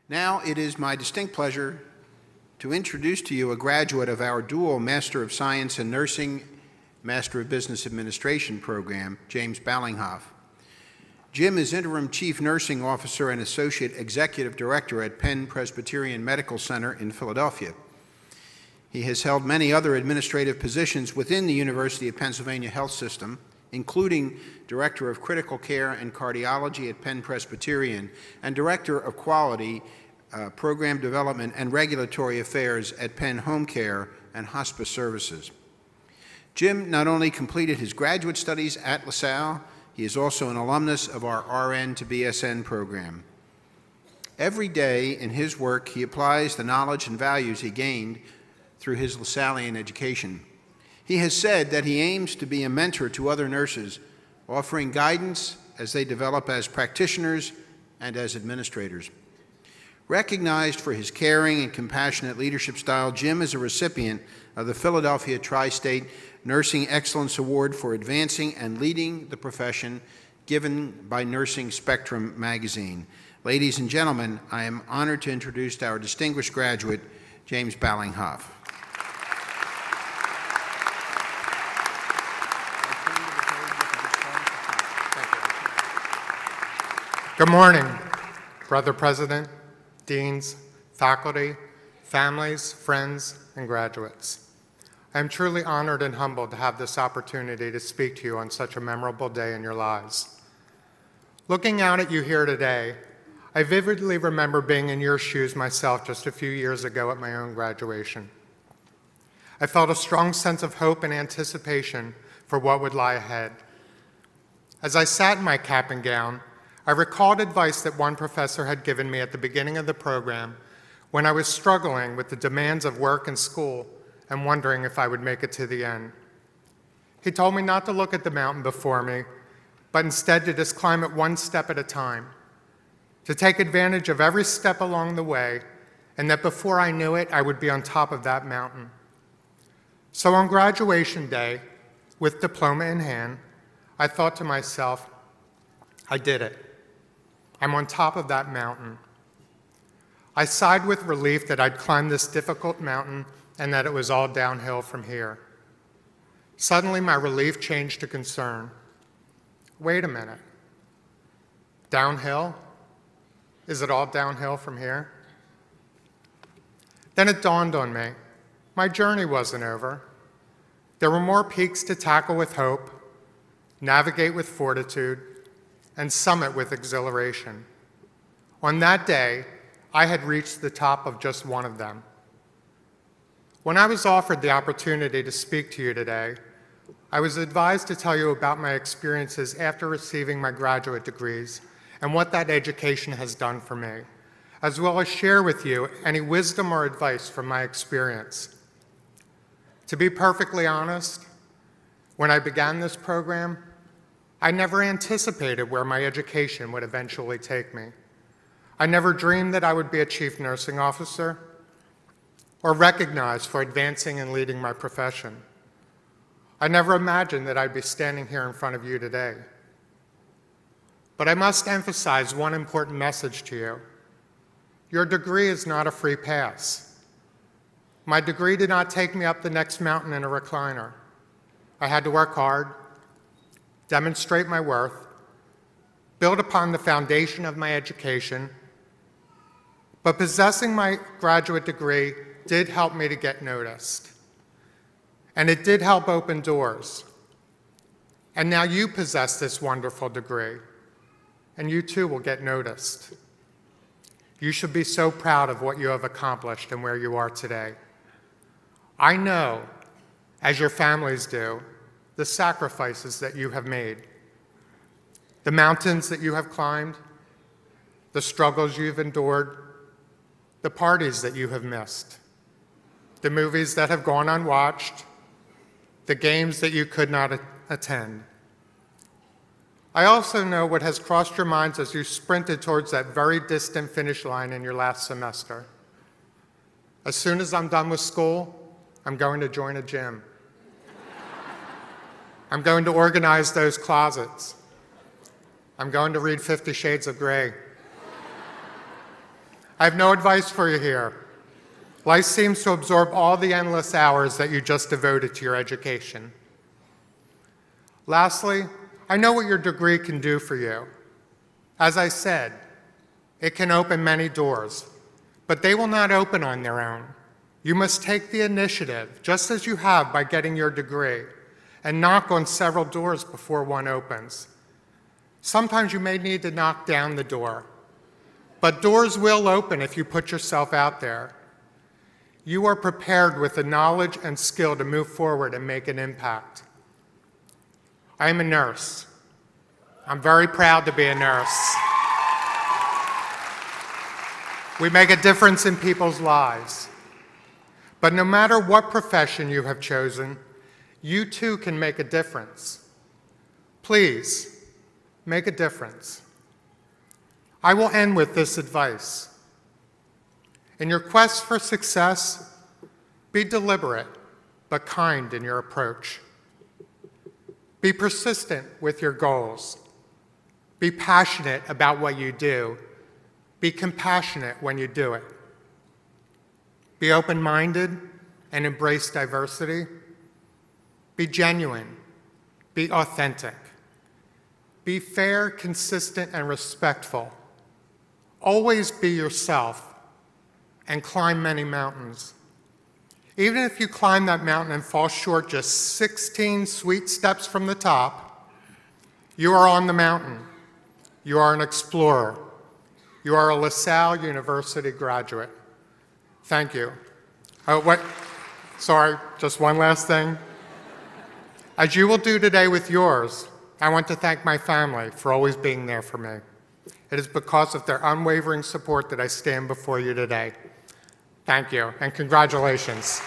Now it is my distinct pleasure to introduce to you a graduate of our dual Master of Science in Nursing, Master of Business Administration program, James Ballinghoff. Jim is Interim Chief Nursing Officer and Associate Executive Director at Penn Presbyterian Medical Center in Philadelphia. He has held many other administrative positions within the University of Pennsylvania Health System, including Director of Critical Care and Cardiology at Penn Presbyterian and Director of Quality, Program Development and Regulatory Affairs at Penn Home Care and Hospice Services. Jim not only completed his graduate studies at LaSalle, he is also an alumnus of our RN to BSN program. Every day in his work, he applies the knowledge and values he gained through his LaSallian education. He has said that he aims to be a mentor to other nurses, offering guidance as they develop as practitioners and as administrators. Recognized for his caring and compassionate leadership style, Jim is a recipient of the Philadelphia Tri-State Nursing Excellence Award for advancing and leading the profession, given by Nursing Spectrum magazine. Ladies and gentlemen, I am honored to introduce our distinguished graduate, James Ballinghoff. Good morning, Brother President, deans, faculty, families, friends, and graduates. I am truly honored and humbled to have this opportunity to speak to you on such a memorable day in your lives. Looking out at you here today, I vividly remember being in your shoes myself just a few years ago at my own graduation. I felt a strong sense of hope and anticipation for what would lie ahead. As I sat in my cap and gown, I recalled advice that one professor had given me at the beginning of the program when I was struggling with the demands of work and school and wondering if I would make it to the end. He told me not to look at the mountain before me, but instead to just climb it one step at a time, to take advantage of every step along the way, and that before I knew it, I would be on top of that mountain. So on graduation day, with diploma in hand, I thought to myself, I did it. I'm on top of that mountain. I sighed with relief that I'd climbed this difficult mountain and that it was all downhill from here. Suddenly, my relief changed to concern. Wait a minute. Downhill? Is it all downhill from here? Then it dawned on me. My journey wasn't over. There were more peaks to tackle with hope, navigate with fortitude, and summit with exhilaration. On that day, I had reached the top of just one of them. When I was offered the opportunity to speak to you today, I was advised to tell you about my experiences after receiving my graduate degrees and what that education has done for me, as well as share with you any wisdom or advice from my experience. To be perfectly honest, when I began this program, I never anticipated where my education would eventually take me. I never dreamed that I would be a chief nursing officer or recognized for advancing and leading my profession. I never imagined that I'd be standing here in front of you today. But I must emphasize one important message to you. Your degree is not a free pass. My degree did not take me up the next mountain in a recliner. I had to work hard, demonstrate my worth, build upon the foundation of my education, but possessing my graduate degree did help me to get noticed. And it did help open doors. And now you possess this wonderful degree, and you too will get noticed. You should be so proud of what you have accomplished and where you are today. I know, as your families do, the sacrifices that you have made, the mountains that you have climbed, the struggles you've endured, the parties that you have missed, the movies that have gone unwatched, the games that you could not attend. I also know what has crossed your minds as you sprinted towards that very distant finish line in your last semester. As soon as I'm done with school, I'm going to join a gym. I'm going to organize those closets. I'm going to read 50 Shades of Grey. I have no advice for you here. Life seems to absorb all the endless hours that you just devoted to your education. Lastly, I know what your degree can do for you. As I said, it can open many doors, but they will not open on their own. You must take the initiative, just as you have by getting your degree, and knock on several doors before one opens. Sometimes you may need to knock down the door, but doors will open if you put yourself out there. You are prepared with the knowledge and skill to move forward and make an impact. I am a nurse. I'm very proud to be a nurse. We make a difference in people's lives. But no matter what profession you have chosen, you too can make a difference. Please, make a difference. I will end with this advice. In your quest for success, be deliberate but kind in your approach. Be persistent with your goals. Be passionate about what you do. Be compassionate when you do it. Be open-minded and embrace diversity. Be genuine. Be authentic. Be fair, consistent, and respectful. Always be yourself and climb many mountains. Even if you climb that mountain and fall short just 16 sweet steps from the top, you are on the mountain. You are an explorer. You are a LaSalle University graduate. Thank you. Sorry, just one last thing. As you will do today with yours, I want to thank my family for always being there for me. It is because of their unwavering support that I stand before you today. Thank you, and congratulations.